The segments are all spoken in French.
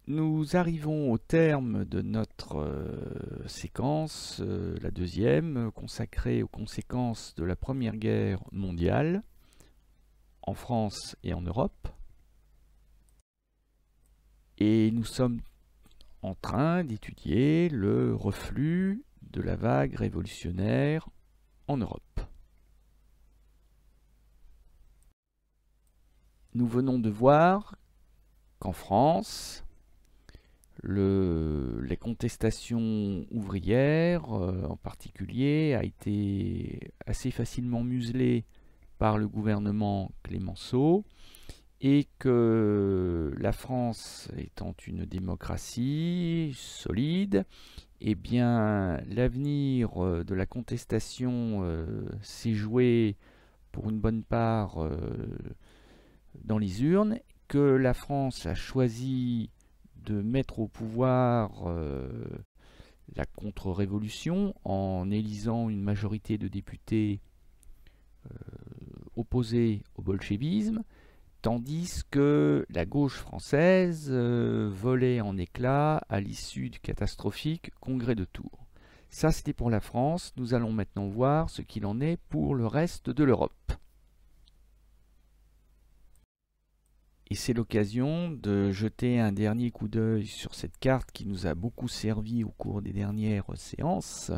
Nous arrivons au terme de notre séquence, la deuxième, consacrée aux conséquences de la Première Guerre mondiale en France et en Europe. Et nous sommes en train d'étudier le reflux de la vague révolutionnaire en Europe. Nous venons de voir qu'en France, les contestations ouvrières, en particulier, a été assez facilement muselée par le gouvernement Clémenceau, et que la France étant une démocratie solide, eh bien l'avenir de la contestation s'est joué pour une bonne part dans les urnes, que la France a choisi de mettre au pouvoir la contre-révolution en élisant une majorité de députés opposés au bolchevisme, tandis que la gauche française volait en éclats à l'issue du catastrophique congrès de Tours. Ça, c'était pour la France. Nous allons maintenant voir ce qu'il en est pour le reste de l'Europe. Et c'est l'occasion de jeter un dernier coup d'œil sur cette carte qui nous a beaucoup servi au cours des dernières séances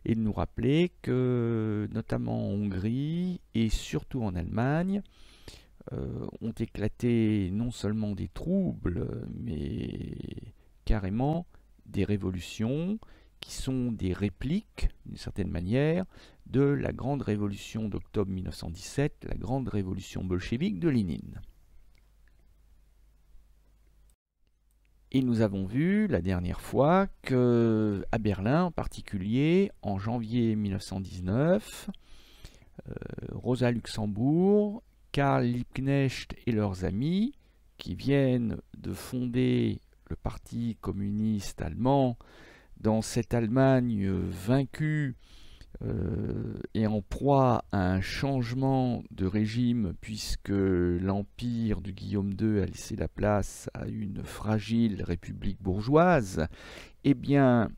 et de nous rappeler que, notamment en Hongrie et surtout en Allemagne, ont éclaté non seulement des troubles, mais carrément des révolutions qui sont des répliques, d'une certaine manière, de la grande révolution d'octobre 1917, la grande révolution bolchevique de Lénine. Et nous avons vu la dernière fois qu'à Berlin en particulier, en janvier 1919, Rosa Luxembourg, Karl Liebknecht et leurs amis, qui viennent de fonder le Parti communiste allemand dans cette Allemagne vaincue et en proie à un changement de régime, puisque l'empire de Guillaume II a laissé la place à une fragile république bourgeoise, eh bien,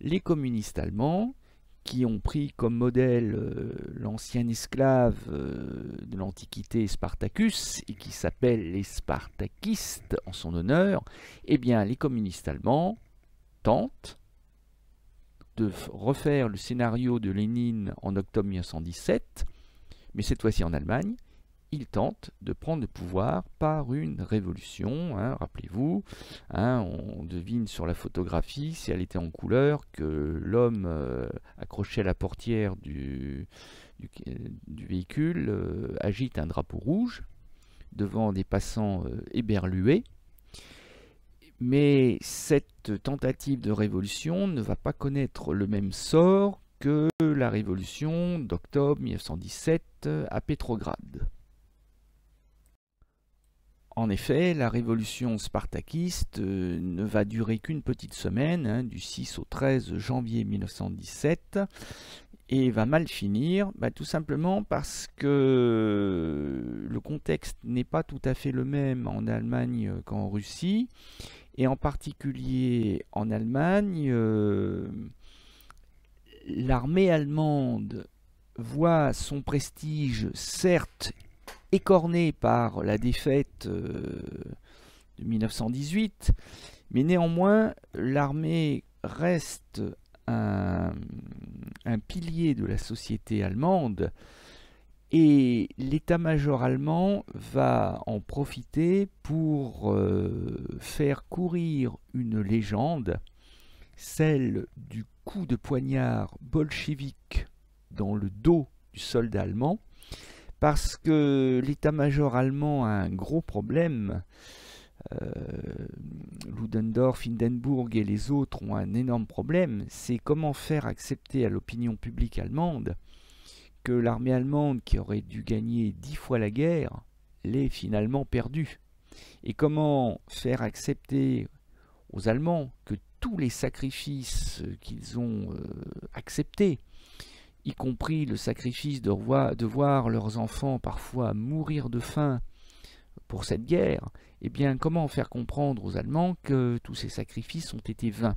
les communistes allemands, qui ont pris comme modèle l'ancien esclave de l'Antiquité Spartacus, et qui s'appellent les Spartakistes en son honneur, eh bien, les communistes allemands tentent de refaire le scénario de Lénine en octobre 1917, mais cette fois-ci en Allemagne. Ils tentent de prendre le pouvoir par une révolution. Rappelez-vous, on devine sur la photographie, si elle était en couleur, que l'homme accroché à la portière du véhicule agite un drapeau rouge devant des passants éberlués. Mais cette tentative de révolution ne va pas connaître le même sort que la révolution d'octobre 1917 à Pétrograd. En effet, la révolution spartakiste ne va durer qu'une petite semaine, du 6 au 13 janvier 1917, et va mal finir, tout simplement parce que le contexte n'est pas tout à fait le même en Allemagne qu'en Russie. Et en particulier en Allemagne, l'armée allemande voit son prestige certes écorné par la défaite de 1918, mais néanmoins l'armée reste un pilier de la société allemande. Et l'état-major allemand va en profiter pour faire courir une légende, celle du coup de poignard bolchevique dans le dos du soldat allemand, parce que l'état-major allemand a un gros problème. Ludendorff, Hindenburg et les autres ont un énorme problème, c'est comment faire accepter à l'opinion publique allemande que l'armée allemande, qui aurait dû gagner 10 fois la guerre, l'ait finalement perdue. Et comment faire accepter aux Allemands que tous les sacrifices qu'ils ont acceptés, y compris le sacrifice de voir leurs enfants parfois mourir de faim pour cette guerre, eh bien, comment faire comprendre aux Allemands que tous ces sacrifices ont été vains?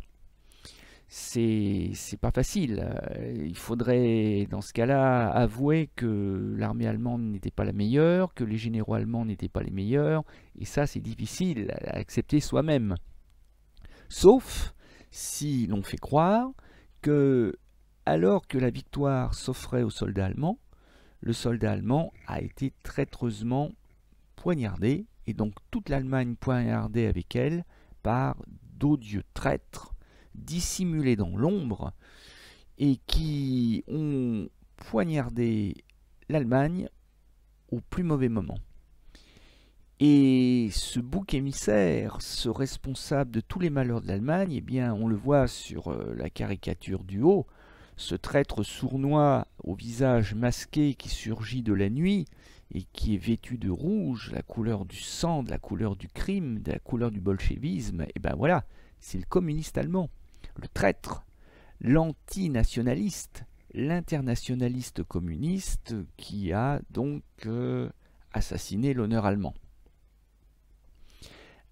C'est pas facile. Il faudrait, dans ce cas-là, avouer que l'armée allemande n'était pas la meilleure, que les généraux allemands n'étaient pas les meilleurs, et ça, c'est difficile à accepter soi-même. Sauf si l'on fait croire que, alors que la victoire s'offrait aux soldats allemands, le soldat allemand a été traîtreusement poignardé, et donc toute l'Allemagne poignardée avec elle par d'odieux traîtres dissimulés dans l'ombre et qui ont poignardé l'Allemagne au plus mauvais moment. Et ce bouc émissaire, ce responsable de tous les malheurs de l'Allemagne, eh bien, on le voit sur la caricature du haut, ce traître sournois au visage masqué qui surgit de la nuit et qui est vêtu de rouge, la couleur du sang, de la couleur du crime, de la couleur du bolchevisme, et ben voilà, c'est le communiste allemand, le traître, l'antinationaliste, l'internationaliste communiste qui a donc assassiné l'honneur allemand.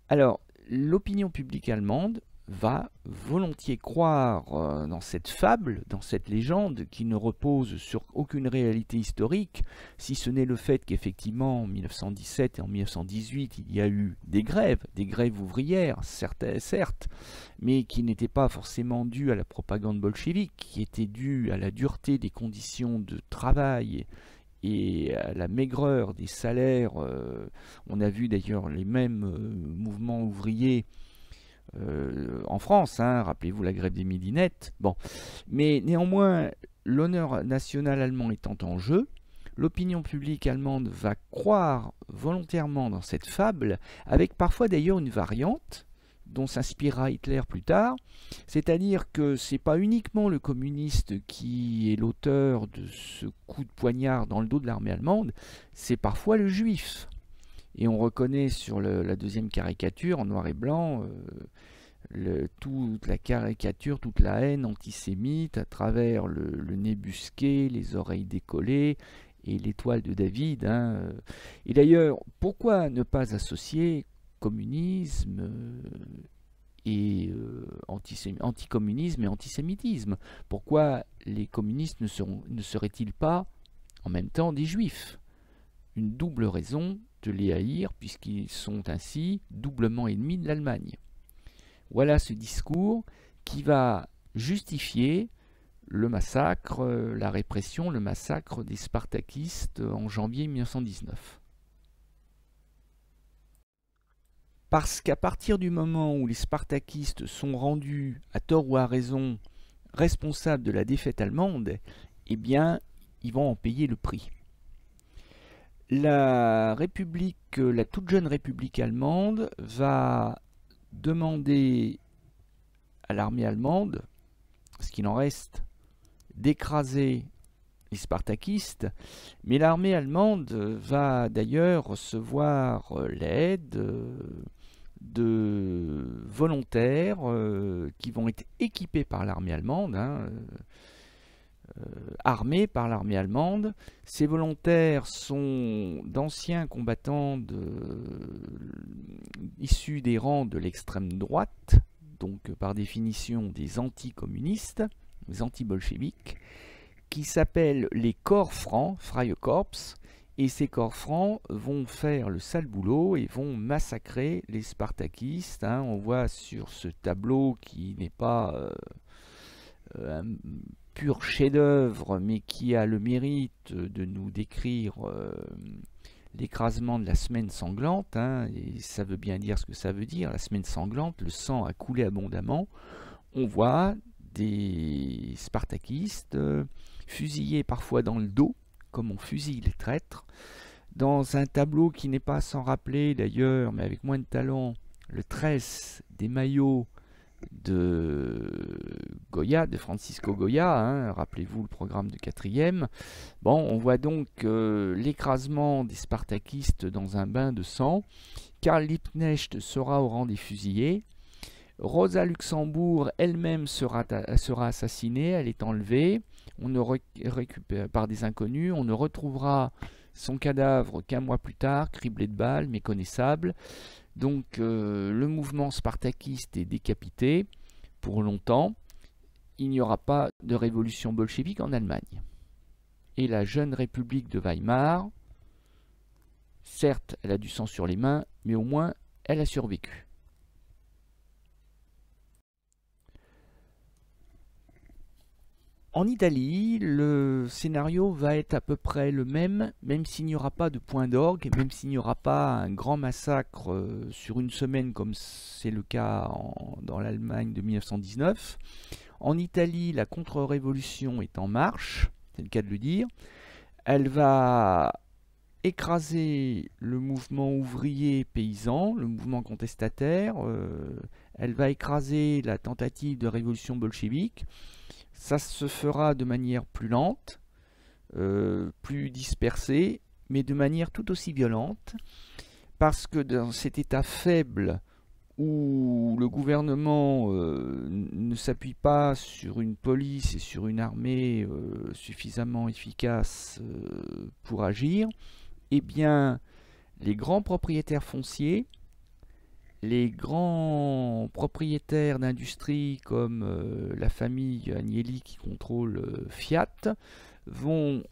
Alors, l'opinion publique allemande va volontiers croire dans cette fable, dans cette légende qui ne repose sur aucune réalité historique, si ce n'est le fait qu'effectivement en 1917 et en 1918 il y a eu des grèves ouvrières, certes, mais qui n'étaient pas forcément dues à la propagande bolchevique, qui étaient dues à la dureté des conditions de travail et à la maigreur des salaires. On a vu d'ailleurs les mêmes mouvements ouvriers en France, hein, rappelez-vous la grève des midinettes. Bon. Mais néanmoins, l'honneur national allemand étant en jeu, l'opinion publique allemande va croire volontairement dans cette fable, avec parfois d'ailleurs une variante dont s'inspirera Hitler plus tard, c'est-à-dire que c'est pas uniquement le communiste qui est l'auteur de ce coup de poignard dans le dos de l'armée allemande, c'est parfois le juif. Et on reconnaît sur la deuxième caricature en noir et blanc toute la caricature, toute la haine antisémite à travers le nez busqué, les oreilles décollées et l'étoile de David. Hein. Et d'ailleurs, pourquoi ne pas associer communisme et anticommunisme et antisémitisme? Pourquoi les communistes ne seraient-ils pas en même temps des juifs? Une double raison de les haïr, puisqu'ils sont ainsi doublement ennemis de l'Allemagne. Voilà ce discours qui va justifier le massacre, la répression, le massacre des spartakistes en janvier 1919. Parce qu'à partir du moment où les spartakistes sont rendus, à tort ou à raison, responsables de la défaite allemande, eh bien, ils vont en payer le prix. La toute jeune République allemande va demander à l'armée allemande, ce qu'il en reste, d'écraser les spartakistes, mais l'armée allemande va d'ailleurs recevoir l'aide de volontaires qui vont être équipés par l'armée allemande, hein, armés par l'armée allemande. Ces volontaires sont d'anciens combattants issus des rangs de l'extrême droite, donc par définition des anticommunistes, des anti-bolcheviques, qui s'appellent les corps francs, Freikorps, et ces corps francs vont faire le sale boulot et vont massacrer les spartakistes. Hein. On voit sur ce tableau qui n'est pas un pur chef-d'œuvre, mais qui a le mérite de nous décrire l'écrasement de la semaine sanglante, hein, et ça veut bien dire ce que ça veut dire, la semaine sanglante, le sang a coulé abondamment. On voit des spartakistes fusillés parfois dans le dos, comme on fusille les traîtres, dans un tableau qui n'est pas sans rappeler d'ailleurs, mais avec moins de talent, le tresse des maillots de Goya, de Francisco Goya, hein, rappelez-vous le programme de 4e. Bon, on voit donc l'écrasement des spartakistes dans un bain de sang. Karl Liebknecht sera au rang des fusillés. Rosa Luxembourg elle-même sera assassinée, elle est enlevée, on ne récupère par des inconnus, on ne retrouvera Son cadavre qu'un mois plus tard, criblé de balles, méconnaissable. Donc le mouvement spartakiste est décapité pour longtemps. Il n'y aura pas de révolution bolchevique en Allemagne. Et la jeune République de Weimar, certes, elle a du sang sur les mains, mais au moins, elle a survécu. En Italie, le scénario va être à peu près le même, même s'il n'y aura pas de point d'orgue, même s'il n'y aura pas un grand massacre sur une semaine comme c'est le cas dans l'Allemagne de 1919. En Italie, la contre-révolution est en marche, c'est le cas de le dire. Elle va écraser le mouvement ouvrier paysan, le mouvement contestataire. Elle va écraser la tentative de révolution bolchevique. Ça se fera de manière plus lente, plus dispersée, mais de manière tout aussi violente, parce que dans cet état faible où le gouvernement ne s'appuie pas sur une police et sur une armée suffisamment efficace pour agir, eh bien, les grands propriétaires fonciers, les grands propriétaires d'industrie comme la famille Agnelli qui contrôle Fiat vont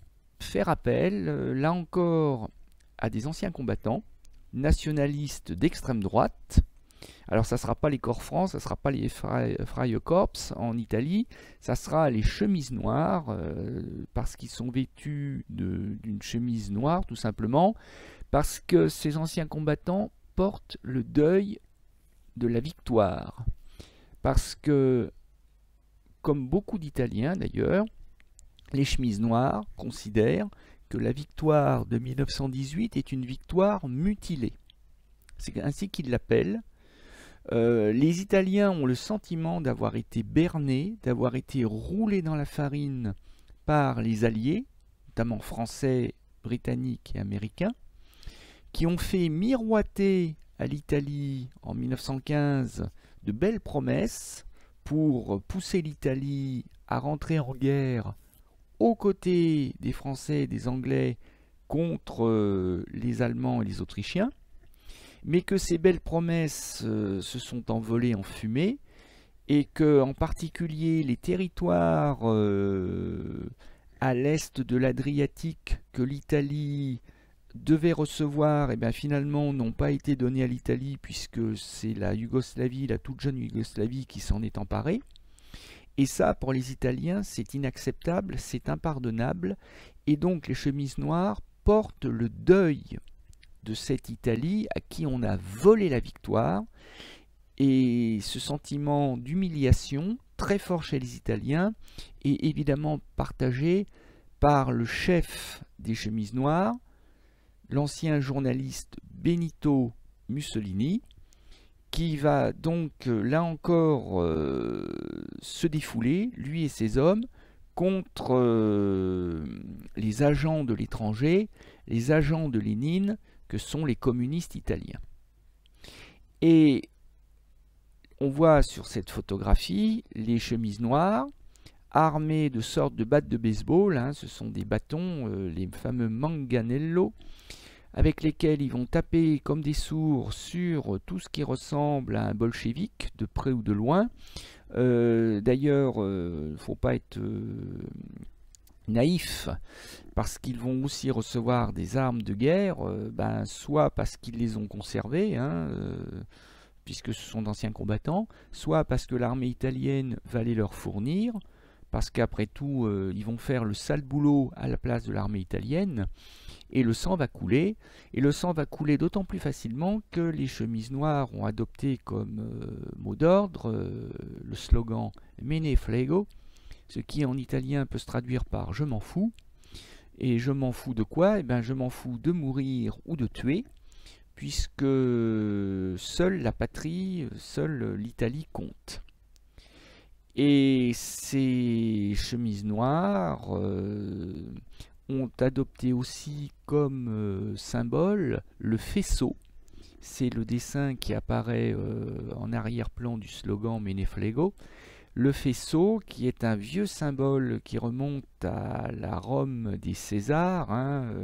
faire appel, là encore, à des anciens combattants nationalistes d'extrême droite. Alors ça ne sera pas les Corps francs, ça ne sera pas les Freikorps en Italie, ça sera les chemises noires, parce qu'ils sont vêtus d'une chemise noire tout simplement, parce que ces anciens combattants portent le deuil de la victoire. Parce que, comme beaucoup d'Italiens d'ailleurs, les chemises noires considèrent que la victoire de 1918 est une victoire mutilée. C'est ainsi qu'ils l'appellent. Les Italiens ont le sentiment d'avoir été bernés, d'avoir été roulés dans la farine par les Alliés, notamment français, britanniques et américains, qui ont fait miroiter à l'Italie en 1915 de belles promesses pour pousser l'Italie à rentrer en guerre aux côtés des Français et des Anglais contre les Allemands et les Autrichiens, mais que ces belles promesses se sont envolées en fumée et que, en particulier, les territoires à l'est de l'Adriatique que l'Italie devait recevoir, et bien finalement n'ont pas été donnés à l'Italie puisque c'est la Yougoslavie, la toute jeune Yougoslavie qui s'en est emparée. Et ça, pour les Italiens, c'est inacceptable, c'est impardonnable, et donc les chemises noires portent le deuil de cette Italie à qui on a volé la victoire, et ce sentiment d'humiliation très fort chez les Italiens est évidemment partagé par le chef des chemises noires, l'ancien journaliste Benito Mussolini, qui va donc là encore se défouler, lui et ses hommes, contre les agents de l'étranger, les agents de Lénine, que sont les communistes italiens. Et on voit sur cette photographie les chemises noires, armées de sortes de battes de baseball, hein, ce sont des bâtons, les fameux manganello, avec lesquels ils vont taper comme des sourds sur tout ce qui ressemble à un bolchevique, de près ou de loin. D'ailleurs, il ne faut pas être naïf, parce qu'ils vont aussi recevoir des armes de guerre, soit parce qu'ils les ont conservées, hein, puisque ce sont d'anciens combattants, soit parce que l'armée italienne va les leur fournir, parce qu'après tout, ils vont faire le sale boulot à la place de l'armée italienne, et le sang va couler, et le sang va couler d'autant plus facilement que les chemises noires ont adopté comme mot d'ordre le slogan « Me ne frego », ce qui en italien peut se traduire par « je m'en fous ». Et je m'en fous de quoi? Eh bien, je m'en fous de mourir ou de tuer, puisque seule la patrie, seule l'Italie compte. Et ces chemises noires ont adopté aussi comme symbole le faisceau. C'est le dessin qui apparaît en arrière-plan du slogan Meneflego. Le faisceau, qui est un vieux symbole qui remonte à la Rome des Césars,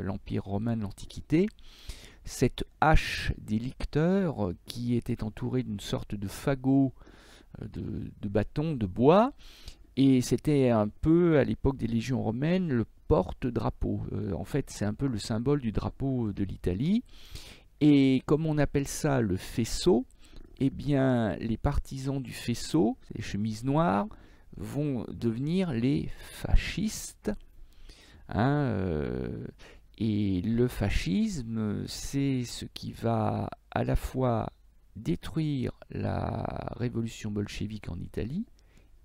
l'Empire romain de l'Antiquité. Cette hache des licteurs qui était entourée d'une sorte de fagot de bâton de bois, et c'était un peu à l'époque des légions romaines le porte-drapeau. En fait, c'est un peu le symbole du drapeau de l'Italie. Et comme on appelle ça le faisceau, eh bien les partisans du faisceau, les chemises noires, vont devenir les fascistes. Et le fascisme, c'est ce qui va à la fois détruire la révolution bolchevique en Italie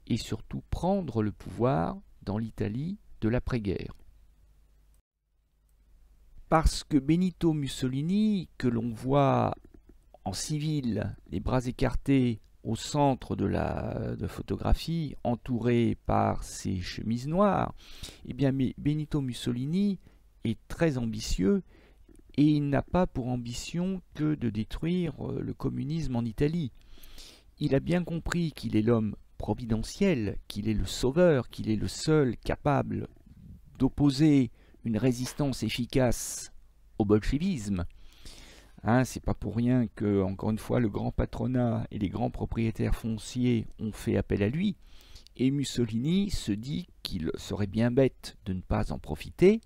et surtout prendre le pouvoir dans l'Italie de l'après-guerre. Parce que Benito Mussolini, que l'on voit en civil, les bras écartés au centre de la photographie, entouré par ses chemises noires, eh bien Benito Mussolini est très ambitieux et il n'a pas pour ambition que de détruire le communisme en Italie. Il a bien compris qu'il est l'homme providentiel, qu'il est le sauveur, qu'il est le seul capable d'opposer une résistance efficace au bolchevisme. C'est pas pour rien que, encore une fois, le grand patronat et les grands propriétaires fonciers ont fait appel à lui. Et Mussolini se dit qu'il serait bien bête de ne pas en profiter.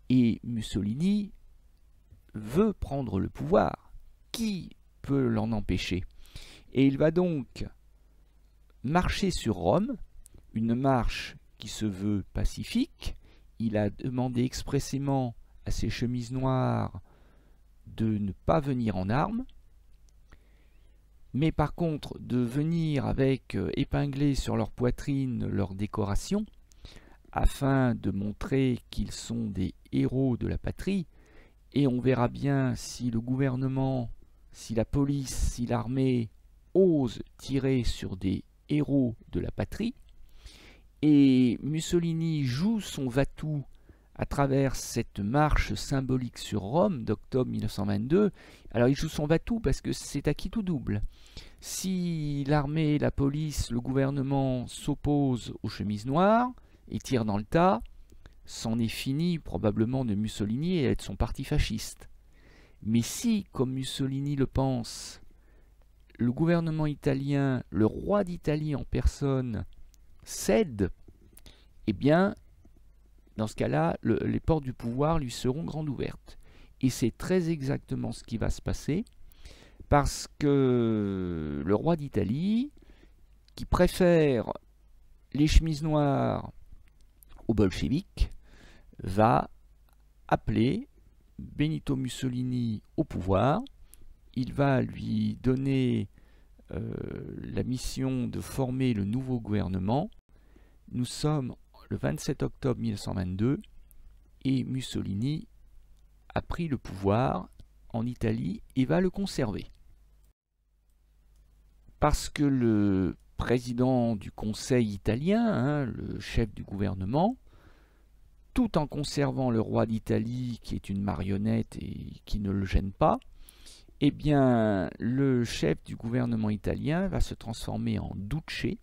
Et Mussolini veut prendre le pouvoir. Qui peut l'en empêcher? Et il va donc marcher sur Rome, une marche qui se veut pacifique. Il a demandé expressément à ses chemises noires de ne pas venir en armes, mais par contre de venir avec épinglés sur leur poitrine leur décoration, afin de montrer qu'ils sont des héros de la patrie. Et on verra bien si le gouvernement, si la police, si l'armée osent tirer sur des héros de la patrie. Et Mussolini joue son va-tout à travers cette marche symbolique sur Rome d'octobre 1922. Alors il joue son va-tout parce que c'est à qui tout double. Si l'armée, la police, le gouvernement s'opposent aux chemises noires et tirent dans le tas, c'en est fini probablement de Mussolini et de son parti fasciste. Mais si, comme Mussolini le pense, le gouvernement italien, le roi d'Italie en personne, cède, eh bien, dans ce cas-là, les portes du pouvoir lui seront grandes ouvertes. Et c'est très exactement ce qui va se passer, parce que le roi d'Italie, qui préfère les chemises noires aux bolcheviques, va appeler Benito Mussolini au pouvoir. Il va lui donner la mission de former le nouveau gouvernement. Nous sommes le 27 octobre 1922 et Mussolini a pris le pouvoir en Italie et va le conserver. Parce que le président du Conseil italien, le chef du gouvernement, tout en conservant le roi d'Italie qui est une marionnette et qui ne le gêne pas, eh bien le chef du gouvernement italien va se transformer en duce,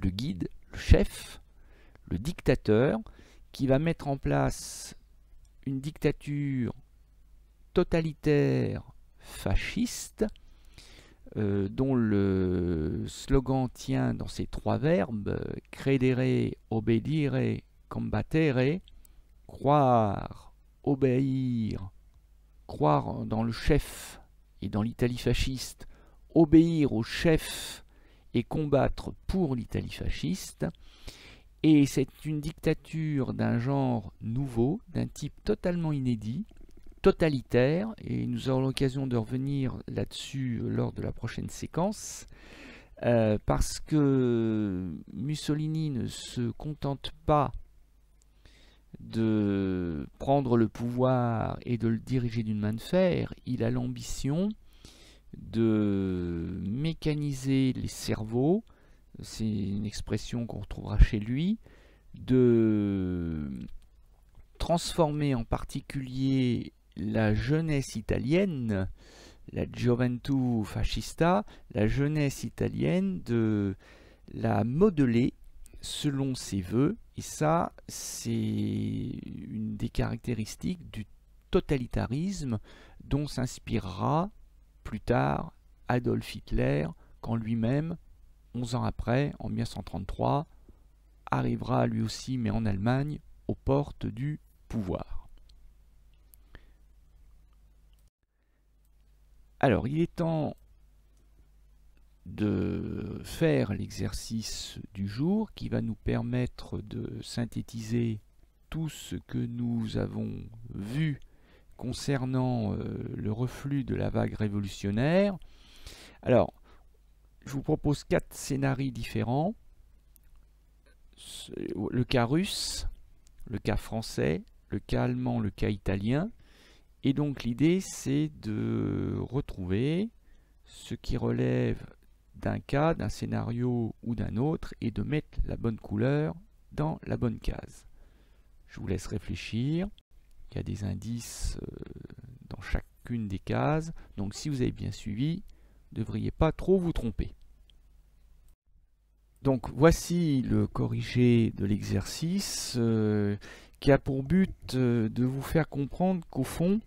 le guide, le chef, le dictateur, qui va mettre en place une dictature totalitaire fasciste, dont le slogan tient dans ces trois verbes, credere, obbedire, combattere, croire, obéir, croire dans le chef et dans l'Italie fasciste, obéir au chef et combattre pour l'Italie fasciste. Et c'est une dictature d'un genre nouveau, d'un type totalement inédit, totalitaire, et nous aurons l'occasion de revenir là-dessus lors de la prochaine séquence, parce que Mussolini ne se contente pas de prendre le pouvoir et de le diriger d'une main de fer, il a l'ambition de mécaniser les cerveaux, c'est une expression qu'on retrouvera chez lui, de transformer en particulier la jeunesse italienne, la Gioventù Fascista, la jeunesse italienne, de la modeler selon ses voeux, et ça, c'est une des caractéristiques du totalitarisme dont s'inspirera plus tard Adolf Hitler, quand lui-même, 11 ans après, en 1933, arrivera lui aussi, mais en Allemagne, aux portes du pouvoir. Alors, il est temps de faire l'exercice du jour qui va nous permettre de synthétiser tout ce que nous avons vu concernant le reflux de la vague révolutionnaire. Alors, je vous propose 4 scénarios différents. Le cas russe, le cas français, le cas allemand, le cas italien. Et donc l'idée, c'est de retrouver ce qui relève d'un cas, d'un scénario ou d'un autre, et de mettre la bonne couleur dans la bonne case. Je vous laisse réfléchir. Il y a des indices dans chacune des cases. Donc si vous avez bien suivi, vous ne devriez pas trop vous tromper. Donc voici le corrigé de l'exercice qui a pour but de vous faire comprendre qu'au fond,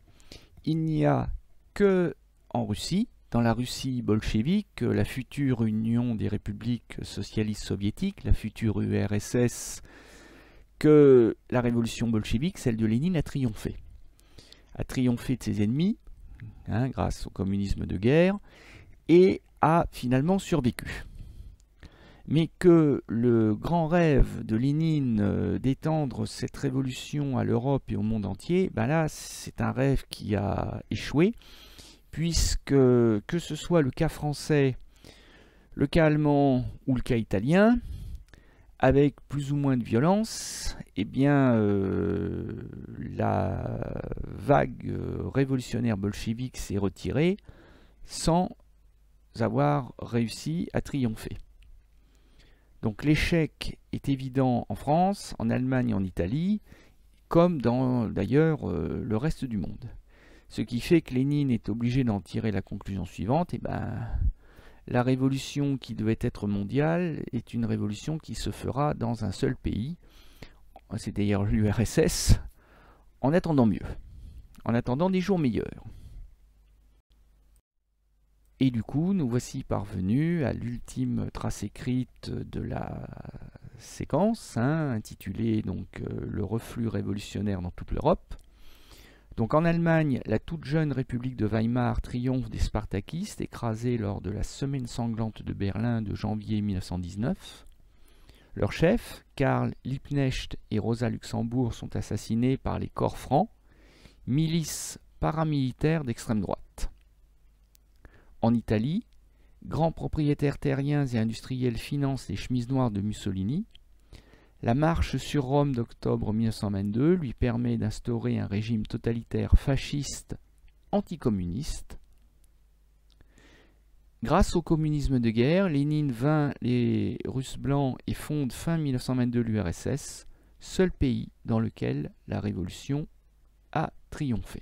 il n'y a que en Russie, dans la Russie bolchevique, la future Union des républiques socialistes soviétiques, la future URSS, que la révolution bolchevique, celle de Lénine, a triomphé. A triomphé de ses ennemis, grâce au communisme de guerre, et a finalement survécu. Mais que le grand rêve de Lénine d'étendre cette révolution à l'Europe et au monde entier, ben là, c'est un rêve qui a échoué, puisque que ce soit le cas français, le cas allemand ou le cas italien, avec plus ou moins de violence, eh bien, la vague révolutionnaire bolchevique s'est retirée sans avoir réussi à triompher. Donc l'échec est évident en France, en Allemagne et en Italie, comme dans d'ailleurs le reste du monde. Ce qui fait que Lénine est obligé d'en tirer la conclusion suivante, et la révolution qui devait être mondiale est une révolution qui se fera dans un seul pays, c'est d'ailleurs l'URSS, en attendant mieux, en attendant des jours meilleurs. Et du coup, nous voici parvenus à l'ultime trace écrite de la séquence, intitulée donc le reflux révolutionnaire dans toute l'Europe. Donc en Allemagne, la toute jeune République de Weimar triomphe des spartakistes écrasés lors de la semaine sanglante de Berlin de janvier 1919. Leurs chefs, Karl Liebknecht et Rosa Luxemburg, sont assassinés par les corps francs, milices paramilitaires d'extrême droite. En Italie, grands propriétaires terriens et industriels financent les chemises noires de Mussolini. La marche sur Rome d'octobre 1922 lui permet d'instaurer un régime totalitaire fasciste anticommuniste. Grâce au communisme de guerre, Lénine vainc les Russes blancs et fonde fin 1922 l'URSS, seul pays dans lequel la révolution a triomphé.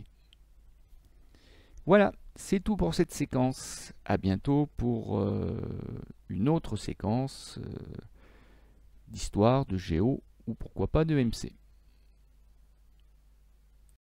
Voilà, c'est tout pour cette séquence. À bientôt pour une autre séquence d'histoire, de géo ou pourquoi pas de MC.